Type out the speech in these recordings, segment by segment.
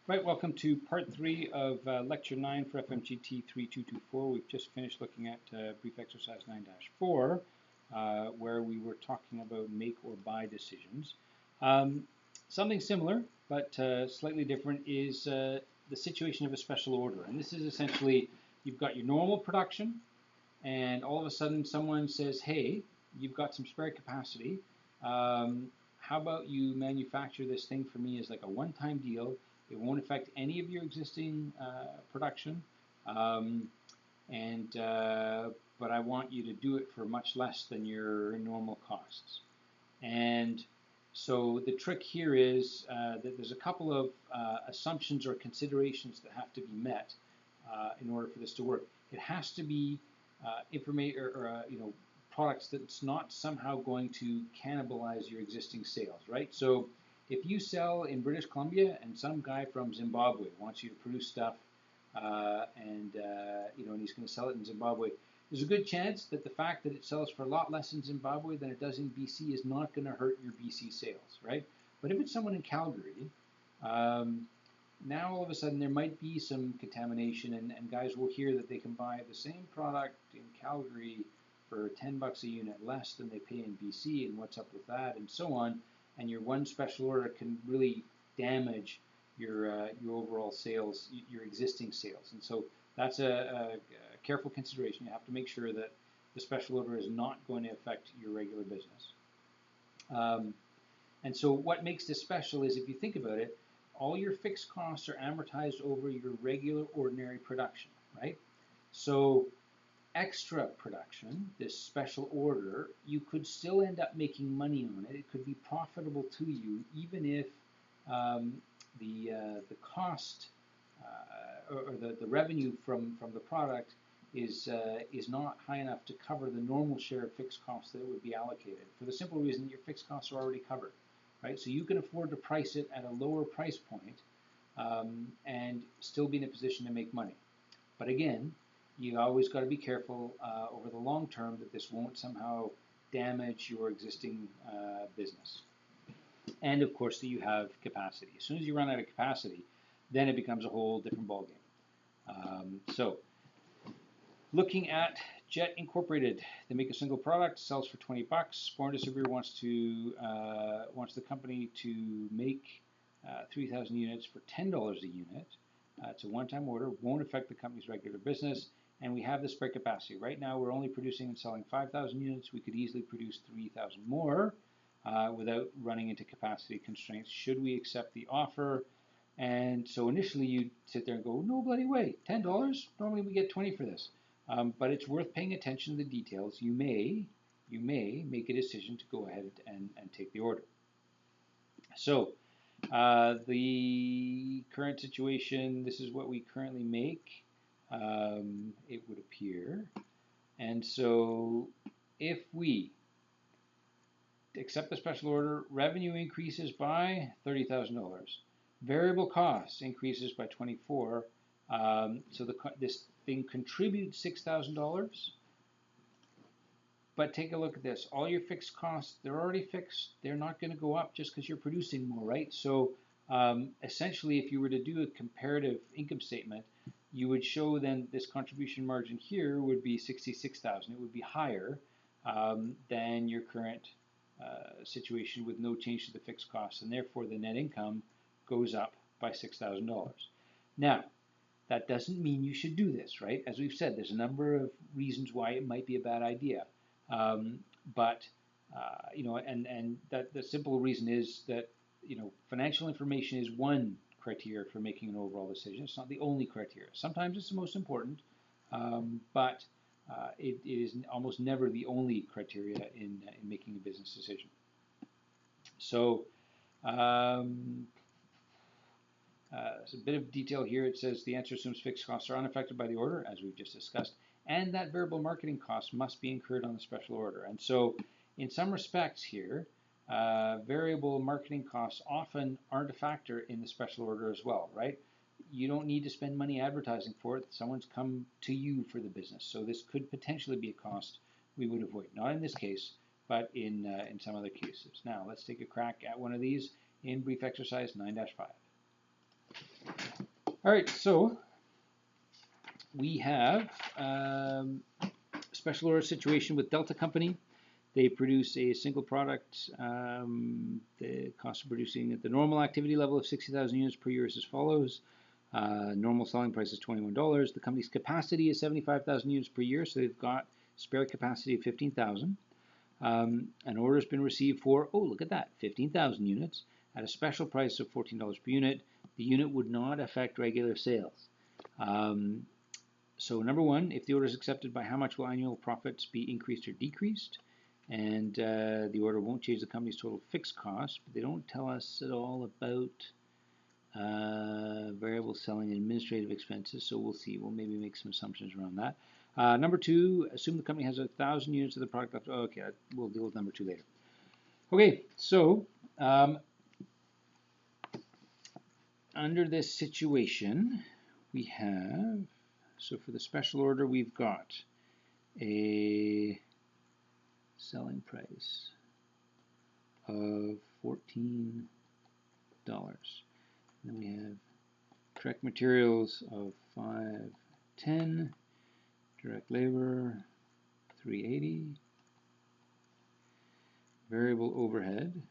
Right, welcome to part 3 of lecture 9 for FMGT 3224. We've just finished looking at brief exercise 9-4, where we were talking about make or buy decisions. Something similar, but slightly different, is the situation of a special order. And this is essentially, you've got your normal production, and all of a sudden someone says, hey, you've got some spare capacity. How about you manufacture this thing for me as like a one-time deal? It won't affect any of your existing production, but I want you to do it for much less than your normal costs. And so the trick here is that there's a couple of assumptions or considerations that have to be met in order for this to work. It has to be products that's not somehow going to cannibalize your existing sales, right? So if you sell in British Columbia and some guy from Zimbabwe wants you to produce stuff and he's going to sell it in Zimbabwe, there's a good chance that the fact that it sells for a lot less in Zimbabwe than it does in BC is not going to hurt your BC sales, right? But if it's someone in Calgary, now all of a sudden there might be some contamination, and guys will hear that they can buy the same product in Calgary for $10 a unit less than they pay in BC, and what's up with that, and so on. And your one special order can really damage your overall sales, your existing sales. And so that's a careful consideration. You have to make sure that the special order is not going to affect your regular business. And so what makes this special is, if you think about it, all your fixed costs are amortized over your regular ordinary production, right? So extra production, this special order, you could still end up making money on it. It could be profitable to you, even if the cost or the revenue from the product is not high enough to cover the normal share of fixed costs that would be allocated, for the simple reason that your fixed costs are already covered, right? So you can afford to price it at a lower price point and still be in a position to make money. But again, you always got to be careful over the long term that this won't somehow damage your existing business. And of course that you have capacity. As soon as you run out of capacity, then it becomes a whole different ballgame. So looking at Jet Incorporated, they make a single product, sells for $20. Foreign distributor wants the company to make 3,000 units for $10 a unit. It's a one-time order, won't affect the company's regular business, and we have the spare capacity. Right now we're only producing and selling 5,000 units. We could easily produce 3,000 more without running into capacity constraints should we accept the offer. And so initially you'd sit there and go, no bloody way, $10? Normally we get 20 for this. But it's worth paying attention to the details. You may make a decision to go ahead and take the order. So the current situation, this is what we currently make, it would appear. And so if we accept the special order, revenue increases by $30,000. Variable costs increases by 24. So this thing contributes $6,000. But take a look at this. All your fixed costs, they're already fixed. They're not going to go up just because you're producing more, right? So essentially, if you were to do a comparative income statement, you would show then this contribution margin here would be $66,000. It would be higher than your current situation with no change to the fixed costs, and therefore the net income goes up by $6,000. Now, that doesn't mean you should do this, right? As we've said, there's a number of reasons why it might be a bad idea. But that the simple reason is that financial information is one criteria for making an overall decision. It's not the only criteria. Sometimes it's the most important, but it is almost never the only criteria in making a business decision. So there's a bit of detail here. It says the answer assumes fixed costs are unaffected by the order, as we've just discussed, and that variable marketing costs must be incurred on the special order. And so in some respects here, variable marketing costs often aren't a factor in the special order as well, right? You don't need to spend money advertising for it. Someone's come to you for the business. So this could potentially be a cost we would avoid. Not in this case, but in some other cases. Now let's take a crack at one of these in brief exercise 9-5. All right, so we have special order situation with Delta Company. They produce a single product. The cost of producing at the normal activity level of 60,000 units per year is as follows. Normal selling price is $21. The company's capacity is 75,000 units per year, so they've got spare capacity of 15,000. An order has been received for, oh, look at that, 15,000 units at a special price of $14 per unit. The unit would not affect regular sales. So number one, if the order is accepted, by how much will annual profits be increased or decreased? And the order won't change the company's total fixed cost, but they don't tell us at all about variable selling and administrative expenses, so we'll see. We'll maybe make some assumptions around that. Number two, assume the company has 1,000 units of the product left. Oh, okay, we'll deal with number two later. Okay, so under this situation, we have, so for the special order, we've got a selling price of $14. Then we have direct materials of $5.10, direct labor $3.80, variable overhead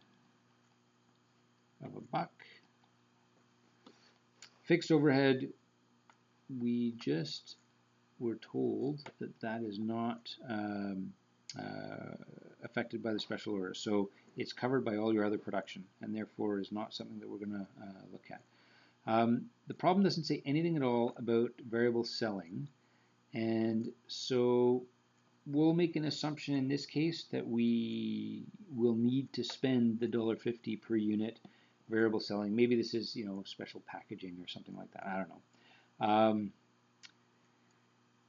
of $1. Fixed overhead, we just were told that that is not affected by the special order. So it's covered by all your other production, and therefore is not something that we're going to look at. The problem doesn't say anything at all about variable selling, and so we'll make an assumption in this case that we will need to spend the $1.50 per unit variable selling. Maybe this is, you know, special packaging or something like that. I don't know.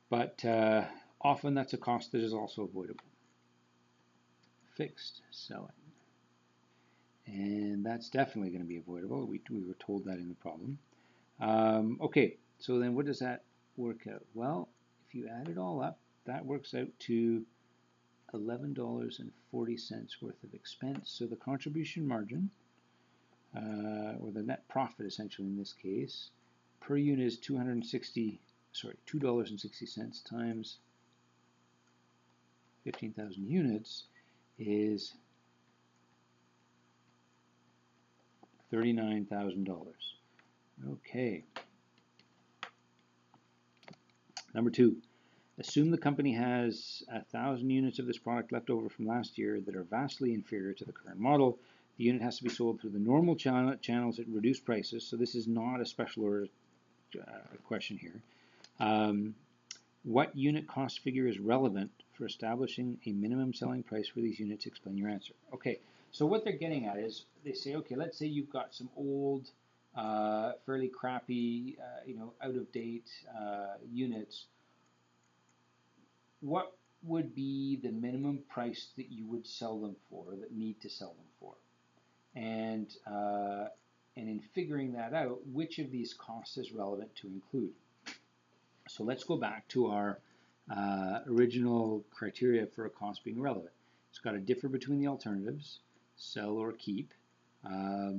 But often that's a cost that is also avoidable. Fixed selling. And that's definitely going to be avoidable. We were told that in the problem. Okay, so then what does that work out? Well, if you add it all up, that works out to $11.40 worth of expense. So the contribution margin, or the net profit essentially in this case, per unit is $2.60 times 15,000 units is $39,000. Okay. Number two, assume the company has 1,000 units of this product left over from last year that are vastly inferior to the current model. The unit has to be sold through the normal channels at reduced prices, so this is not a special order question here. What unit cost figure is relevant for establishing a minimum selling price for these units? Explain your answer. Okay, so what they're getting at is they say, okay, let's say you've got some old, fairly crappy, out of date units. What would be the minimum price that you would sell them for, that need to sell them for? And in figuring that out, which of these costs is relevant to include? So let's go back to our original criteria for a cost being relevant. It's got to differ between the alternatives, sell or keep, or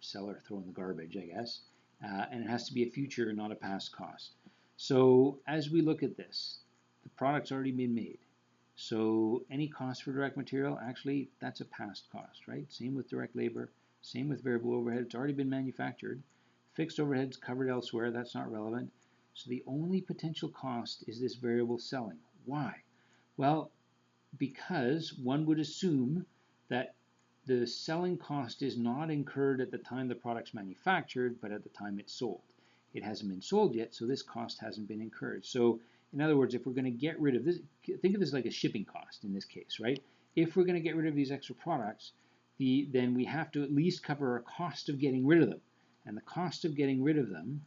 sell or throw in the garbage, I guess, and it has to be a future, not a past cost. So as we look at this, the product's already been made. So any cost for direct material, actually, that's a past cost, right? Same with direct labor, same with variable overhead. It's already been manufactured. Fixed overhead's covered elsewhere. That's not relevant. So the only potential cost is this variable selling. Why? Well, because one would assume that the selling cost is not incurred at the time the product's manufactured, but at the time it's sold. It hasn't been sold yet, so this cost hasn't been incurred. So in other words, if we're going to get rid of this, think of this like a shipping cost in this case, right? If we're going to get rid of these extra products, then we have to at least cover our cost of getting rid of them. And the cost of getting rid of them,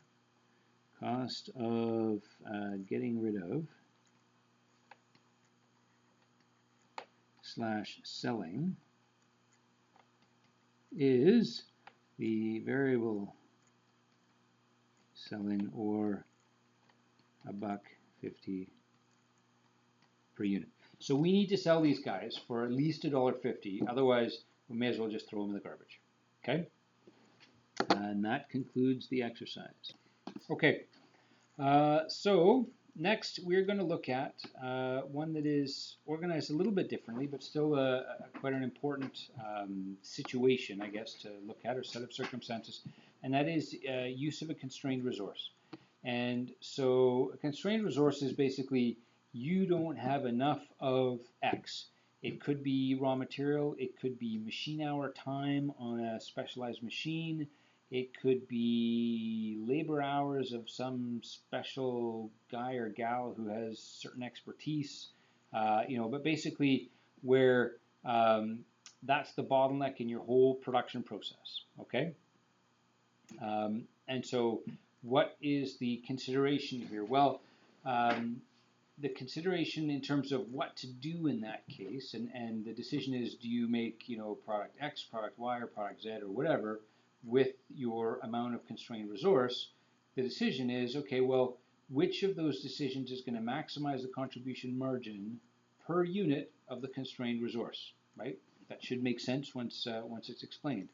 /selling is the variable selling, or $1.50 per unit. So we need to sell these guys for at least $1.50, otherwise we may as well just throw them in the garbage. Okay? And that concludes the exercise. Okay, so next we're going to look at one that is organized a little bit differently, but still quite an important situation, I guess, to look at, or set of circumstances, and that is use of a constrained resource. And so a constrained resource is basically you don't have enough of X. It could be raw material, it could be machine hour time on a specialized machine, it could be labor hours of some special guy or gal who has certain expertise, but basically where that's the bottleneck in your whole production process, okay? And so what is the consideration here? Well, the consideration in terms of what to do in that case, and the decision is, do you make, product X, product Y, or product Z, or whatever, with your amount of constrained resource. The decision is, okay, well, which of those decisions is going to maximize the contribution margin per unit of the constrained resource, right? That should make sense once it's explained.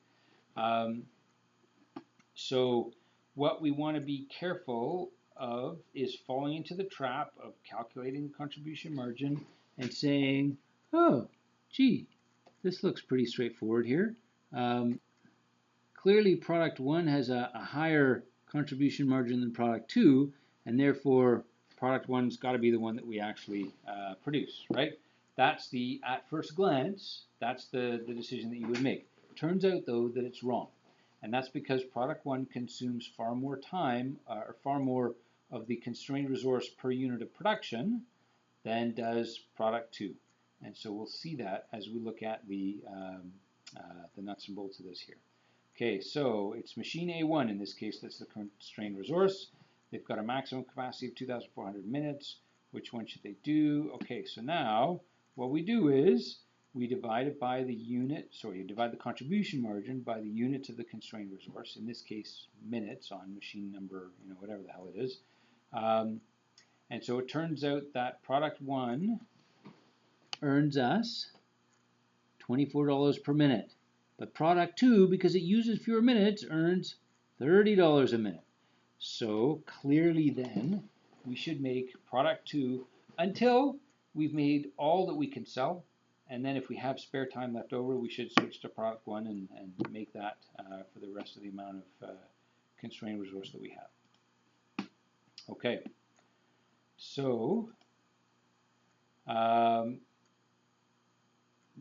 So what we want to be careful of is falling into the trap of calculating the contribution margin and saying, oh, gee, this looks pretty straightforward here. Clearly, product 1 has a higher contribution margin than product 2, and therefore product 1's got to be the one that we actually produce, right? That's at first glance, that's the decision that you would make. Turns out, though, that it's wrong. And that's because product 1 consumes far more time, or far more of the constrained resource per unit of production than does product 2. And so we'll see that as we look at the nuts and bolts of this here. Okay, so it's machine A1 in this case that's the constrained resource. They've got a maximum capacity of 2,400 minutes. Which one should they do? Okay, so now what we do is we divide it by the unit, you divide the contribution margin by the units of the constrained resource, in this case minutes on machine number, whatever the hell it is. And so it turns out that product 1 earns us $24 per minute. But product 2, because it uses fewer minutes, earns $30 a minute. So clearly then, we should make product 2 until we've made all that we can sell. And then if we have spare time left over, we should switch to product 1 and make that for the rest of the amount of constrained resource that we have. Okay. So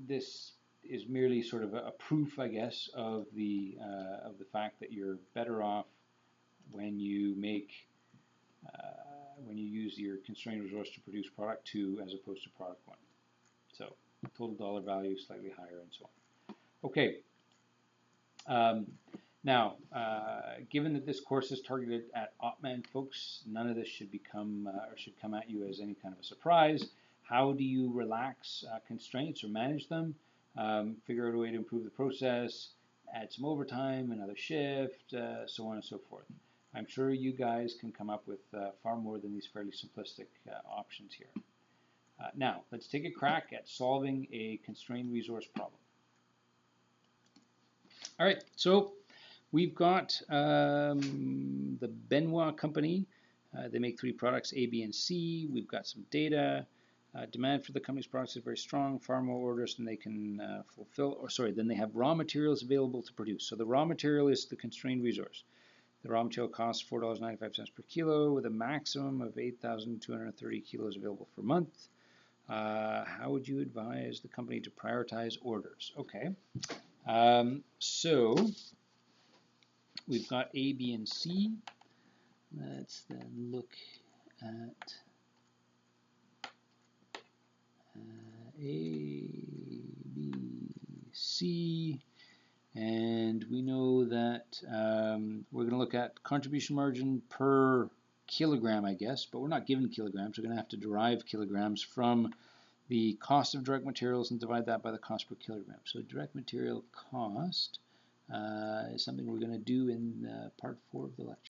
this is merely sort of a proof, I guess, of the fact that you're better off when you use your constrained resource to produce product 2 as opposed to product 1. So total dollar value slightly higher and so on. Okay. Now, given that this course is targeted at op-man folks, none of this should come at you as any kind of a surprise. How do you relax constraints or manage them? Figure out a way to improve the process, add some overtime, another shift, so on and so forth. I'm sure you guys can come up with far more than these fairly simplistic options here. Now, let's take a crack at solving a constrained resource problem. All right, so we've got the Benoit company. They make 3 products, A, B, and C. We've got some data. Demand for the company's products is very strong, far more orders than they can fulfill, then they have raw materials available to produce. So the raw material is the constrained resource. The raw material costs $4.95 per kilo with a maximum of 8,230 kilos available per month. How would you advise the company to prioritize orders? Okay, so we've got A, B, and C. Let's then look at A, B, C, and we know that we're going to look at contribution margin per kilogram, I guess, but we're not given kilograms. We're going to have to derive kilograms from the cost of direct materials and divide that by the cost per kilogram. So direct material cost is something we're going to do in part 4 of the lecture.